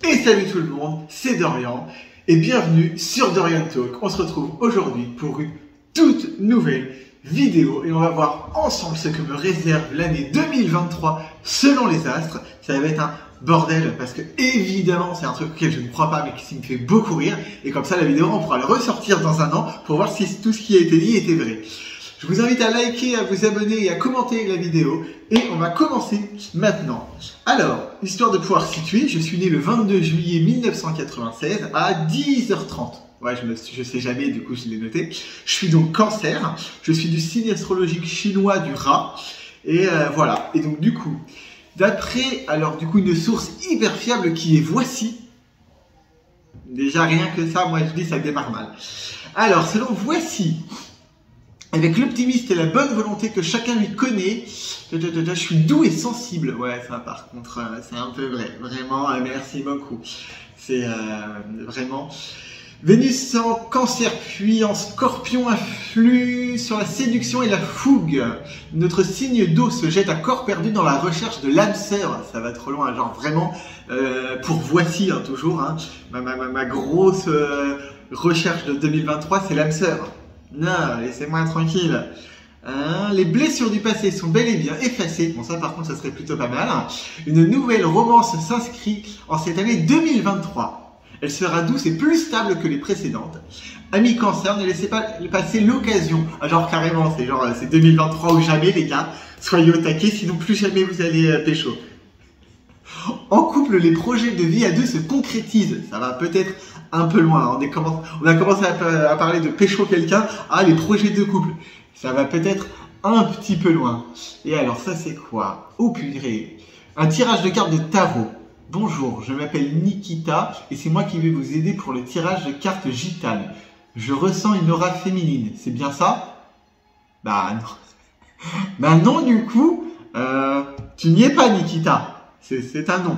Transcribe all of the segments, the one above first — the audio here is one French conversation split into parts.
Et salut tout le monde, c'est Dorian et bienvenue sur Dorian Talk. On se retrouve aujourd'hui pour une toute nouvelle vidéo et on va voir ensemble ce que me réserve l'année 2023 selon les astres. Ça va être un bordel parce que évidemment c'est un truc auquel je ne crois pas mais qui me fait beaucoup rire et comme ça la vidéo on pourra le ressortir dans un an pour voir si tout ce qui a été dit était vrai. Je vous invite à liker, à vous abonner et à commenter la vidéo. Et on va commencer maintenant. Alors, histoire de pouvoir situer, je suis né le 22 juillet 1996 à 10h30. Ouais, je sais jamais, du coup je l'ai noté. Je suis donc Cancer. Je suis du signe astrologique chinois du rat. Et voilà. Et donc du coup, d'après, alors du coup, une source hyper fiable qui est Voici. Déjà rien que ça, moi je dis ça démarre mal. Alors, selon Voici, avec l'optimisme et la bonne volonté que chacun lui connaît, je suis doux et sensible. Ouais, ça par contre, c'est un peu vrai. Vraiment, merci beaucoup. C'est vraiment... Vénus en Cancer, puis en Scorpion influe sur la séduction et la fougue. Notre signe d'eau se jette à corps perdu dans la recherche de l'âme sœur. Ça va trop loin, genre vraiment, pour Voici, hein, toujours. Hein, ma grosse recherche de 2023, c'est l'âme sœur. Non, laissez-moi tranquille. Les blessures du passé sont bel et bien effacées. Bon, ça par contre, ça serait plutôt pas mal. Une nouvelle romance s'inscrit en cette année 2023. Elle sera douce et plus stable que les précédentes. Amis Cancer, ne laissez pas passer l'occasion. Genre carrément, c'est 2023 ou jamais les gars. Soyez au taquet, sinon plus jamais vous allez pécho. En couple, les projets de vie à deux se concrétisent. Ça va peut-être un peu loin. On a commencé à parler de pécho quelqu'un. Ah, les projets de couple. Ça va peut-être un petit peu loin. Et alors, ça c'est quoi? Oh purée. Un tirage de cartes de tarot. Bonjour, je m'appelle Nikita et c'est moi qui vais vous aider pour le tirage de cartes gitanes. Je ressens une aura féminine. C'est bien ça? Bah non. Bah non, du coup, tu n'y es pas, Nikita. C'est un nom.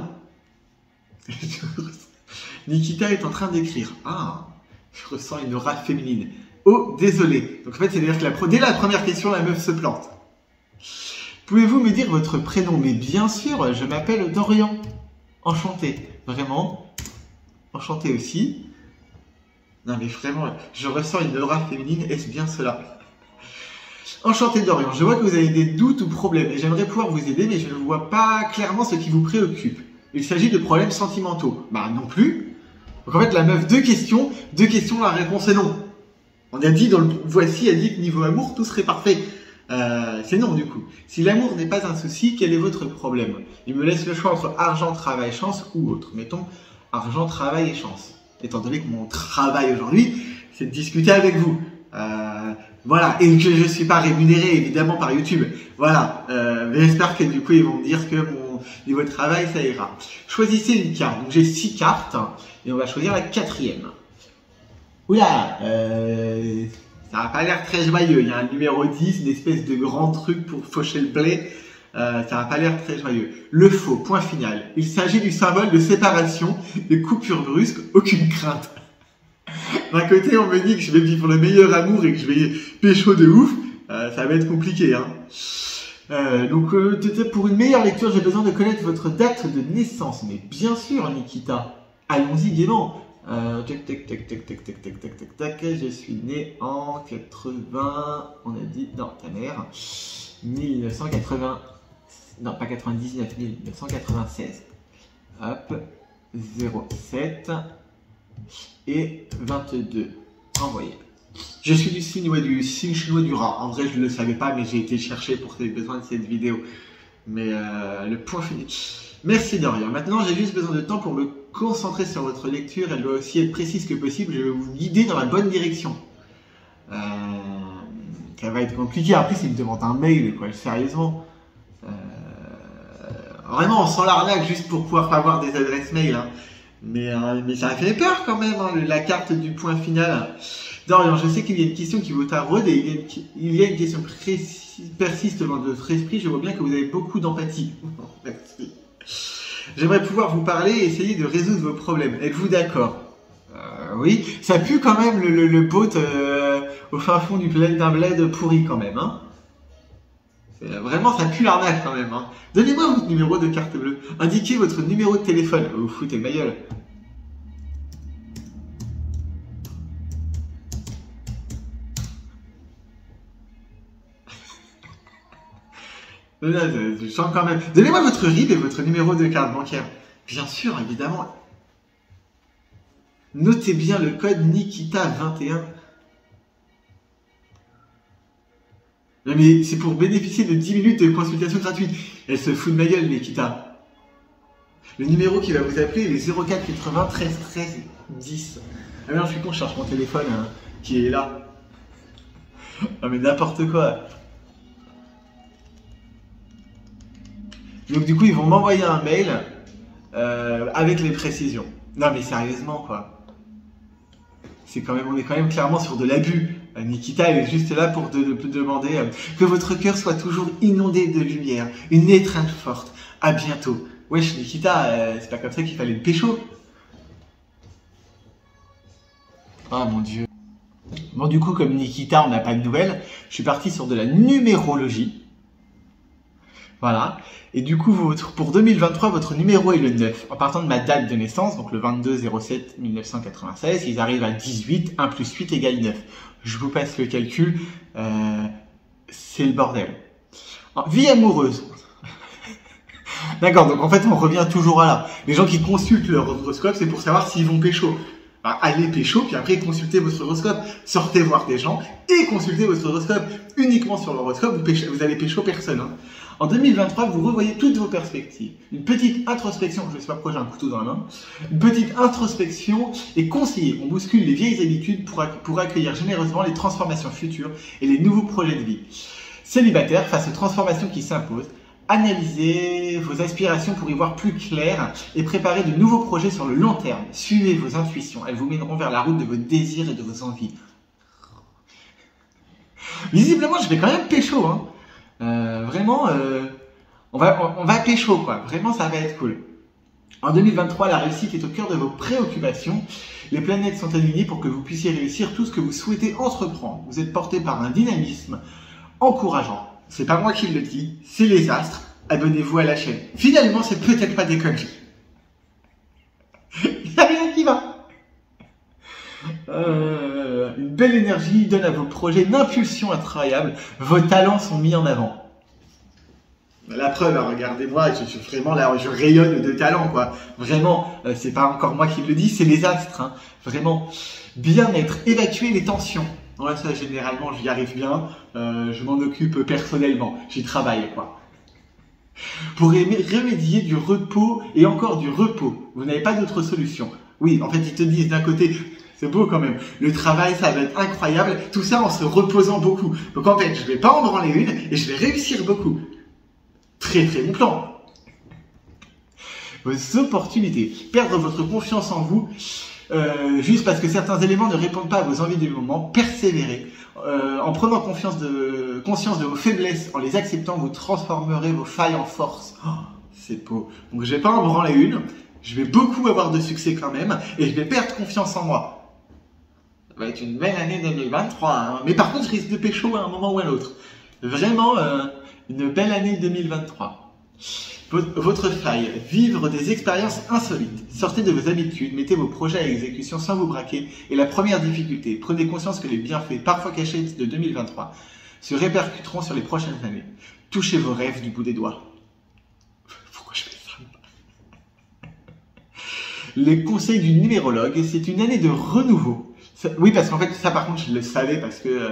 Nikita est en train d'écrire. Ah, je ressens une aura féminine. Oh, désolé. Donc en fait, c'est-à-dire que dès la première question, la meuf se plante. Pouvez-vous me dire votre prénom? Mais bien sûr, je m'appelle Dorian. Enchanté. Vraiment. Enchanté aussi. Non mais vraiment, je ressens une aura féminine. Est-ce bien cela? Enchanté Dorian, je vois que vous avez des doutes ou problèmes et j'aimerais pouvoir vous aider mais je ne vois pas clairement ce qui vous préoccupe. Il s'agit de problèmes sentimentaux. Bah non plus. Donc en fait la meuf, deux questions, la réponse est non. On a dit dans le Voici, elle dit que niveau amour tout serait parfait. C'est non du coup. Si l'amour n'est pas un souci, quel est votre problème? Il me laisse le choix entre argent, travail, chance ou autre. Mettons argent, travail et chance. Étant donné que mon travail aujourd'hui, c'est de discuter avec vous. Voilà, et que je ne suis pas rémunéré évidemment par YouTube. Voilà, mais j'espère que du coup ils vont me dire que mon niveau de travail ça ira. Choisissez une carte. Donc j'ai 6 cartes et on va choisir la 4e. Oula, ça n'a pas l'air très joyeux. Il y a un numéro 10, une espèce de grand truc pour faucher le blé. Ça n'a pas l'air très joyeux. Le faux, point final. Il s'agit du symbole de séparation, de coupure brusque, aucune crainte. D'un côté, on me dit que je vais vivre le meilleur amour et que je vais pécho de ouf. Ça va être compliqué, hein. Donc, pour une meilleure lecture, j'ai besoin de connaître votre date de naissance. Mais bien sûr, Nikita. Allons-y gaiement. Tac, tac, tac, tac, tac, tac, tac, tac, tac, tac. Je suis né en 80. On a dit, non, ta mère. 1980. Non, pas 99, 1996. Hop. 07. Et 22. Envoyé. Je suis du signe chinois du rat. En vrai, je ne le savais pas, mais j'ai été chercher pour les besoins de cette vidéo. Mais le point fini. Merci Dorian. Maintenant, j'ai juste besoin de temps pour me concentrer sur votre lecture. Elle doit aussi être précise que possible. Je vais vous guider dans la bonne direction. Ça va être compliqué. Après, s'il me demande un mail, quoi. Sérieusement. Vraiment, on sent l'arnaque juste pour pouvoir avoir des adresses mail. Hein. Mais ça fait peur quand même, hein, la carte du point final. Dorian, je sais qu'il y a une question qui vous taraude et il y a une question persiste dans votre esprit. Je vois bien que vous avez beaucoup d'empathie. Merci. J'aimerais pouvoir vous parler et essayer de résoudre vos problèmes. Êtes-vous d'accord? Oui. Ça pue quand même le boat au fin fond d'un bled pourri quand même. Hein. Vraiment, ça pue l'arnaque quand même. Hein. Donnez-moi votre numéro de carte bleue. Indiquez votre numéro de téléphone. Vous foutez de ma gueule. Je sens quand même. Donnez-moi votre RIB et votre numéro de carte bancaire. Bien sûr, évidemment. Notez bien le code Nikita21. Non mais c'est pour bénéficier de 10 minutes de consultation gratuite. Elle se fout de ma gueule, Nikita. Le numéro qui va vous appeler est le 04 80 13 13 10. Ah mais non, je suis con, je cherche mon téléphone hein, qui est là. Ah mais n'importe quoi. Donc du coup, ils vont m'envoyer un mail avec les précisions. Non mais sérieusement quoi. On est quand même clairement sur de l'abus. Nikita, elle est juste là pour demander que votre cœur soit toujours inondé de lumière, une étreinte forte. À bientôt. Wesh Nikita, c'est pas comme ça qu'il fallait le pécho. Oh mon dieu. Bon du coup, comme Nikita, on n'a pas de nouvelles, je suis parti sur de la numérologie. Voilà. Et du coup, pour 2023, votre numéro est le 9. En partant de ma date de naissance, donc le 22/07/1996, ils arrivent à 18. 1 plus 8 égale 9. Je vous passe le calcul. C'est le bordel. Vie amoureuse. D'accord, donc en fait, on revient toujours à là. Les gens qui consultent leur horoscope, c'est pour savoir s'ils vont pécho. Alors, allez pécho, puis après, consultez votre horoscope. Sortez voir des gens et consultez votre horoscope. Uniquement sur l'horoscope, vous allez pécho personne. Hein. En 2023, vous revoyez toutes vos perspectives. Une petite introspection, je ne sais pas pourquoi j'ai un couteau dans la main. Une petite introspection est conseillée. On bouscule les vieilles habitudes pour accueillir généreusement les transformations futures et les nouveaux projets de vie. Célibataire, face aux transformations qui s'imposent, analysez vos aspirations pour y voir plus clair et préparez de nouveaux projets sur le long terme. Suivez vos intuitions, elles vous mèneront vers la route de vos désirs et de vos envies. Visiblement, je vais quand même pécho, hein. Vraiment, on va pécho, quoi. Vraiment, ça va être cool. En 2023, la réussite est au cœur de vos préoccupations. Les planètes sont alignées pour que vous puissiez réussir tout ce que vous souhaitez entreprendre. Vous êtes porté par un dynamisme encourageant. C'est pas moi qui le dis, c'est les astres. Abonnez-vous à la chaîne. Finalement, c'est peut-être pas des conneries. Il n'y a rien qui va. Une belle énergie donne à vos projets une impulsion incroyable. Vos talents sont mis en avant. La preuve, regardez-moi, je suis vraiment là, je rayonne de talent, quoi. Vraiment, c'est pas encore moi qui le dis, c'est les astres. Hein. Vraiment, bien-être, évacuer les tensions. Ouais, ça, généralement, j'y arrive bien. Je m'en occupe personnellement. J'y travaille, quoi. Pour remédier du repos et encore du repos, vous n'avez pas d'autre solution. Oui, en fait, ils te disent d'un côté, c'est beau quand même, le travail, ça va être incroyable, tout ça en se reposant beaucoup. Donc en fait, je vais pas en branler une et je vais réussir beaucoup. Très très bon plan. Vos opportunités. Perdre votre confiance en vous, juste parce que certains éléments ne répondent pas à vos envies du moment, persévérez. En prenant conscience de vos faiblesses, en les acceptant, vous transformerez vos failles en force. Oh, c'est beau. Donc je vais pas en branler une, je vais beaucoup avoir de succès quand même, et je vais perdre confiance en moi. Ça va être une belle année 2023, hein. Mais par contre je risque de pécho à un moment ou à l'autre. Vraiment une belle année 2023. Votre faille, vivre des expériences insolites. Sortez de vos habitudes, mettez vos projets à exécution sans vous braquer. Et la première difficulté, prenez conscience que les bienfaits, parfois cachés de 2023, se répercuteront sur les prochaines années. Touchez vos rêves du bout des doigts. Pourquoi je fais ça? Les conseils du numérologue, c'est une année de renouveau. Oui, parce qu'en fait, ça par contre, je le savais parce que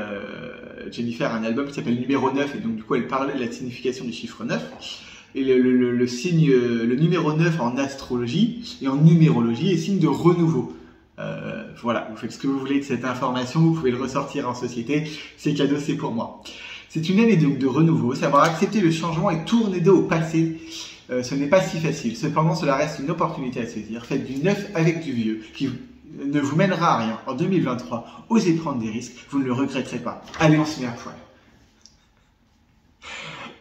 Jennifer a un album qui s'appelle Numéro 9 et donc du coup, elle parlait de la signification du chiffre 9. Et le signe, le numéro 9 en astrologie et en numérologie est signe de renouveau. Voilà, vous faites ce que vous voulez de cette information, vous pouvez le ressortir en société, c'est cadeau, c'est pour moi. C'est une année de renouveau, savoir accepter le changement et tourner dos au passé, ce n'est pas si facile. Cependant, cela reste une opportunité à saisir. Faites du neuf avec du vieux, qui ne vous mènera à rien. En 2023, osez prendre des risques, vous ne le regretterez pas. Allez, on se met à poil.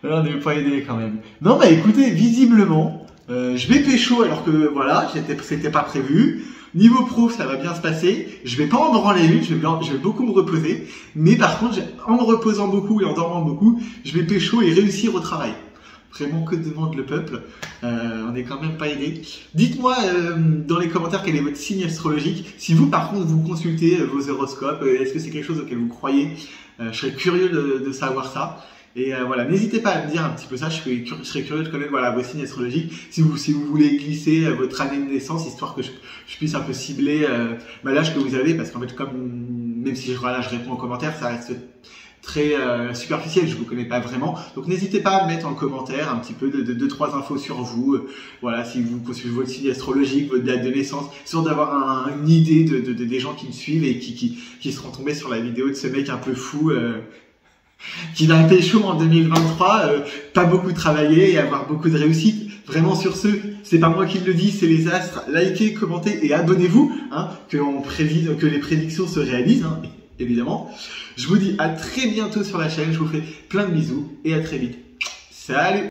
On n'est pas aidé quand même. Non, bah écoutez, visiblement, Je vais pécho alors que voilà, c'était pas prévu. Niveau pro, ça va bien se passer. Je vais pas en branler une, je vais beaucoup me reposer. Mais par contre, en me reposant beaucoup et en dormant beaucoup, je vais pécho et réussir au travail. Vraiment, que demande le peuple? On n'est quand même pas aidé. Dites-moi dans les commentaires quel est votre signe astrologique. Si vous, par contre, vous consultez vos horoscopes, est-ce que c'est quelque chose auquel vous croyez? Je serais curieux de savoir ça. Et voilà, n'hésitez pas à me dire un petit peu ça, je serais curieux de connaître voilà, vos signes astrologiques, si vous voulez glisser votre année de naissance, histoire que je puisse un peu cibler l'âge que vous avez, parce qu'en fait, même si voilà, je réponds en commentaire, ça reste très superficiel, je vous connais pas vraiment, donc n'hésitez pas à me mettre en commentaire un petit peu de 3 infos sur vous, voilà, si vous suivez votre signe astrologique, votre date de naissance, sûr d'avoir une idée des gens qui me suivent et qui seront tombés sur la vidéo de ce mec un peu fou, qui va pécho en 2023, pas beaucoup travailler et avoir beaucoup de réussite. Vraiment sur ce, c'est pas moi qui le dis, c'est les astres. Likez, commentez et abonnez-vous, hein, que les prédictions se réalisent, hein, évidemment. Je vous dis à très bientôt sur la chaîne, je vous fais plein de bisous et à très vite. Salut!